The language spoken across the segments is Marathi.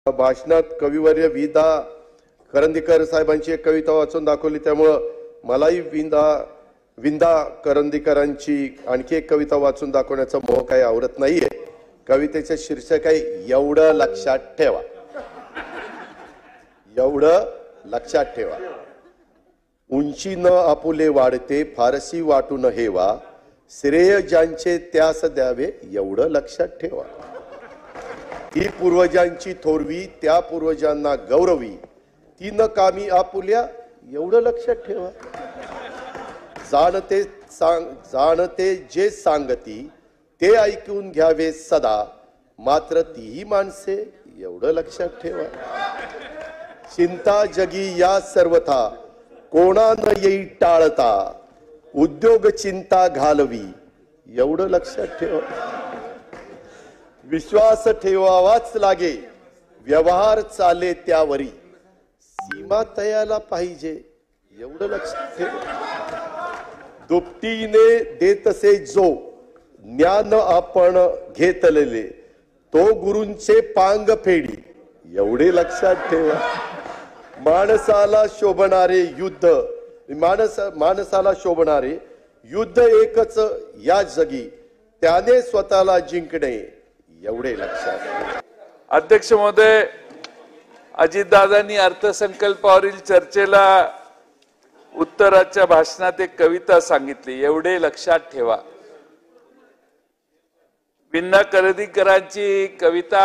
भाषणात कविवर्य विदा करंदीकर साहेबांची एक कविता वाचून दाखवली, त्यामुळे मलाही विंदा करंदीकरांची आणखी एक कविता वाचून दाखवण्याचा मोह काही आवरत नाहीये। कवितेचे शीर्षक आहे एवढं लक्षात ठेवा। एवढं लक्षात ठेवा। उंची न आपुले वाढते फारसी वाटून हेवा, श्रेय ज्यांचे त्यास द्यावे एवढं लक्षात ठेवा। ही पूर्वजांची थोरवी त्या पूर्वजांना गौरवी, ती न कामी आपुल्या एवढं लक्षात ठेवा। जाणते जे सांगती ते ऐकून घ्यावे सदा, मात्र तीही माणसे एवढं लक्षात ठेवा। चिंता जगी या सर्वथा कोणा न येई टाळता, उद्योग चिंता घालवी एवढं लक्षात ठेवा। विश्वास ठेवावाच लागे व्यवहार चाले त्यावरी, सीमा तयाला पाहिजे एवढं लक्षात ठेवा। दुपटीने देतसे जो ज्ञान आपण घेतलेले, तो गुरूंचे पांग फेडी एवढे लक्षात ठेवा। माणसाला शोभणारे युद्ध एकच या जगी, त्याने स्वतःला जिंकणे एवढे लक्षात ठेवा। अध्यक्ष महोदय, अजितदादांनी अर्थसंकल्पावरील चर्चेला उत्तराच्या भाषणात एक कविता सांगितली, एवढे लक्षात ठेवा। विंदा करंदीकरांची कविता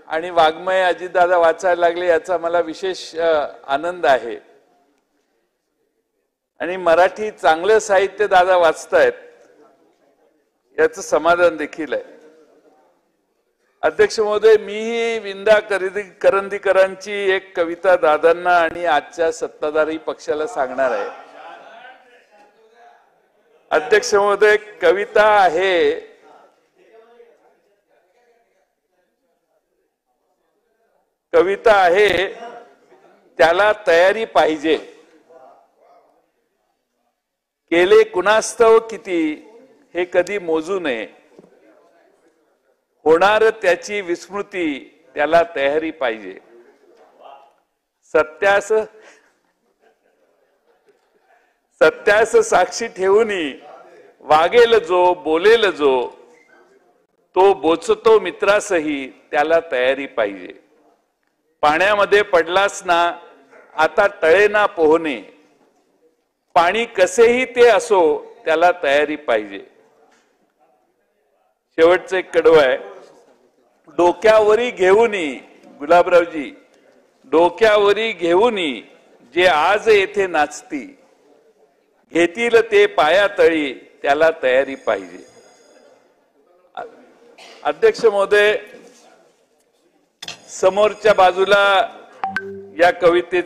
आणि वाङ्मय अजितदादा वाचायला लागले याचा मला विशेष आनंद आहे। आणि मराठी चांगलं साहित्य दादा वाचतायत याचं समाधान देखील आहे। अध्यक्ष महोदय, मीही विंदा करंदीकरांची एक कविता दादांना आणि आजच्या सत्ताधारी पक्षाला सांगणार आहे। अध्यक्ष महोदय, कविता आहे त्याला तयारी पाहिजे। केले कुणास्तव किती हे कधी मोजू नये, होणार त्याची विस्मृती त्याला तयारी पाहिजे। सत्यास साक्षी ठेवूनी वागेल जो बोलेल जो, तो बोचतो मित्रासही त्याला तयारी पाहिजे। पाण्यामध्ये पडलास ना आता तळे ना पोहणे, पाणी कसेही ते असो त्याला तयारी पाहिजे। शेवटचं एक कडवं आहे, डोक्यावरी घेऊनी गुलाबरावजी, डोक्यावरी घेऊनी जे आज येथे नाचती, घेतील ते पायातळी त्याला तयारी पाहिजे। अध्यक्ष महोदय, समोरच्या बाजूला या कवितेत